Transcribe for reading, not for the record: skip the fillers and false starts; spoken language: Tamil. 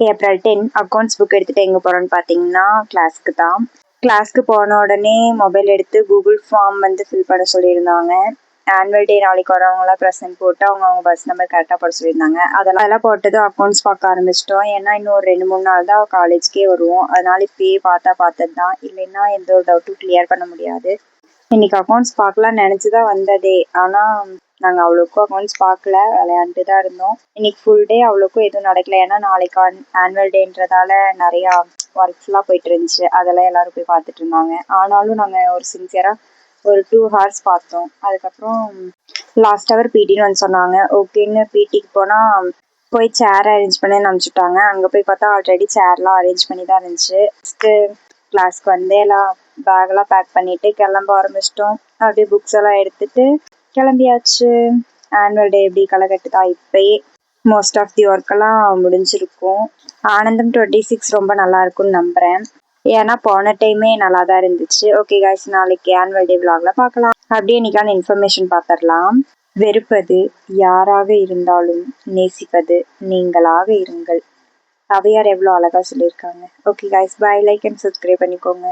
ஏப்ரல் 10 அக்கௌண்ட்ஸ் புக் எடுத்துகிட்டு எங்கே போகிறோன்னு பார்த்தீங்கன்னா கிளாஸ்க்கு தான். கிளாஸ்க்கு போன உடனே மொபைல் எடுத்து கூகுள் ஃபார்ம் ஃபில் பண்ண சொல்லியிருந்தாங்க. ஆனுவல் டே நாளைக்கு வரவங்களாம் ப்ரெசென்ட் போட்டு அவங்க பஸ் நம்பர் கரெக்டாக போட சொல்லியிருந்தாங்க. அதெல்லாம் போட்டது அக்கௌண்ட்ஸ் பார்க்க ஆரம்பிச்சிட்டோம். ஏன்னா இன்னும் ஒரு 2-3 நாள் தான் காலேஜ்க்கே வருவோம். அதனால இப்பயே பார்த்தது தான், இல்லைன்னா எந்த ஒரு டவுட்டும் கிளியர் பண்ண முடியாது. இன்னைக்கு அக்கௌண்ட்ஸ் பார்க்கலாம் நினச்சி தான் வந்ததே. ஆனால் நாங்கள் அவ்வளோக்கும் அக்கௌண்ட்ஸ் பார்க்கல, விளையாண்டுட்டு தான் இருந்தோம். இன்னைக்கு ஃபுல் டே அவ்வளோக்கும் எதுவும் நடக்கல. ஏன்னா நாளைக்கு ஆனுவல் டேன்றதால நிறையா ஒர்க்ஸ்லாம் போயிட்டு இருந்துச்சு. அதெல்லாம் எல்லாரும் போய் பார்த்துட்டு இருந்தாங்க. ஆனாலும் நாங்கள் ஒரு சின்சியராக ஒரு 2 hours பார்த்தோம். அதுக்கப்புறம் லாஸ்ட் ஹவர் பிடின்னு சொன்னாங்க. ஓகேன்னு பிடிக்கு போனால் போய் சேர் அரேஞ்ச் பண்ணி அனுப்பிச்சுட்டாங்க. அங்கே போய் பார்த்தா ஆல்ரெடி சேர்லாம் அரேஞ்ச் பண்ணி தான் இருந்துச்சு. ஃபஸ்ட்டு கிளாஸ்க்கு எல்லாம் பேக்கெல்லாம் பேக் பண்ணிவிட்டு கிளம்ப ஆரம்பிச்சிட்டோம். அப்படியே புக்ஸ் எல்லாம் எடுத்துகிட்டு கிளம்பியாச்சு. ஆனுவல் டே எப்படி களைகட்டுதா இப்போயே. மோஸ்ட் ஆஃப் தி ஒர்க்கெல்லாம் முடிஞ்சிருக்கும். ஆனந்தம் 26 ரொம்ப நல்லா இருக்கும்னு நம்புகிறேன். ஏன்னா போன டைமே நல்லா தான் இருந்துச்சு. ஓகே கைஸ், நாளைக்கு ஆனுவல் டே விலாகில் பார்க்கலாம். அப்படியே இன்னைக்கான இன்ஃபர்மேஷன் பார்த்துடலாம். வெறுப்பது யாராக இருந்தாலும் நேசிப்பது நீங்களாக இருங்கள். அவையார் எவ்வளோ அழகாக சொல்லியிருக்காங்க. Okay guys, bye. Like and subscribe பண்ணிக்கோங்க.